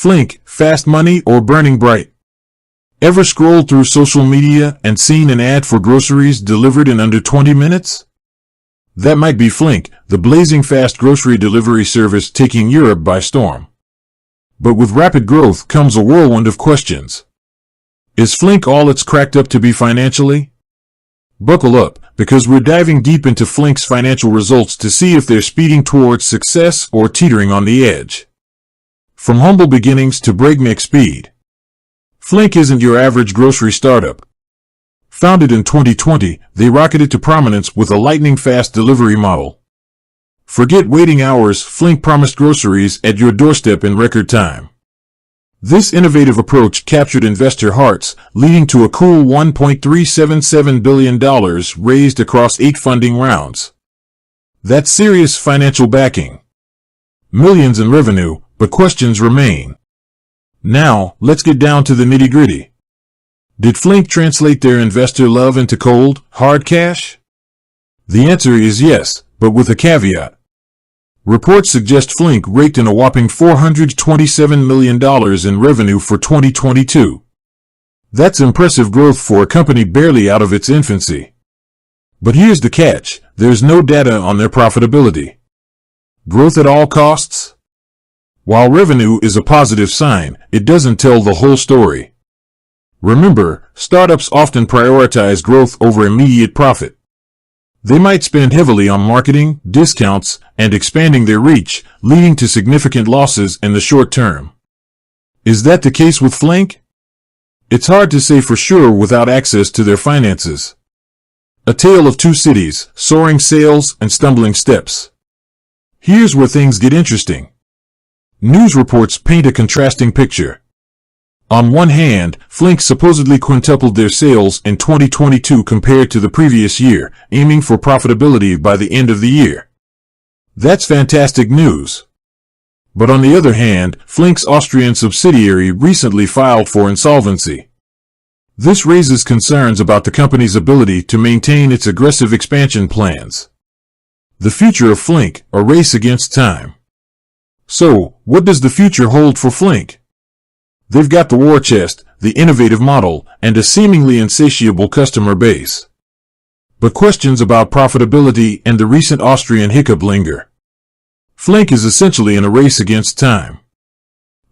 Flink, fast money or burning bright? Ever scrolled through social media and seen an ad for groceries delivered in under 20 minutes? That might be Flink, the blazing fast grocery delivery service taking Europe by storm. But with rapid growth comes a whirlwind of questions. Is Flink all it's cracked up to be financially? Buckle up, because we're diving deep into Flink's financial results to see if they're speeding towards success or teetering on the edge. From humble beginnings to breakneck speed, Flink isn't your average grocery startup. Founded in 2020, they rocketed to prominence with a lightning-fast delivery model. Forget waiting hours, Flink promised groceries at your doorstep in record time. This innovative approach captured investor hearts, leading to a cool $1.377 billion raised across 8 funding rounds. That's serious financial backing. Millions in revenue, but questions remain. Now, let's get down to the nitty-gritty. Did Flink translate their investor love into cold, hard cash? The answer is yes, but with a caveat. Reports suggest Flink raked in a whopping $427 million in revenue for 2022. That's impressive growth for a company barely out of its infancy. But here's the catch, there's no data on their profitability. Growth at all costs? While revenue is a positive sign, it doesn't tell the whole story. Remember, startups often prioritize growth over immediate profit. They might spend heavily on marketing, discounts, and expanding their reach, leading to significant losses in the short term. Is that the case with Flink? It's hard to say for sure without access to their finances. A tale of two cities, soaring sales and stumbling steps. Here's where things get interesting. News reports paint a contrasting picture. On one hand, Flink supposedly quintupled their sales in 2022 compared to the previous year, aiming for profitability by the end of the year. That's fantastic news. But on the other hand, Flink's Austrian subsidiary recently filed for insolvency. This raises concerns about the company's ability to maintain its aggressive expansion plans. The future of Flink, a race against time. So, what does the future hold for Flink? They've got the war chest, the innovative model, and a seemingly insatiable customer base. But questions about profitability and the recent Austrian hiccup linger. Flink is essentially in a race against time.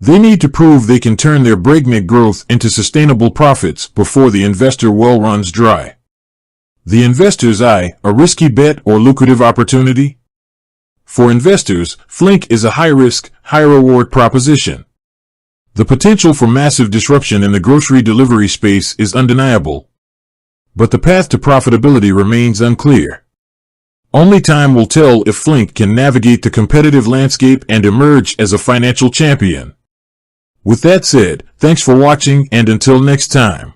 They need to prove they can turn their breakneck growth into sustainable profits before the investor well runs dry. The investor's eye, a risky bet or lucrative opportunity? For investors, Flink is a high-risk, high-reward proposition. The potential for massive disruption in the grocery delivery space is undeniable. But the path to profitability remains unclear. Only time will tell if Flink can navigate the competitive landscape and emerge as a financial champion. With that said, thanks for watching and until next time.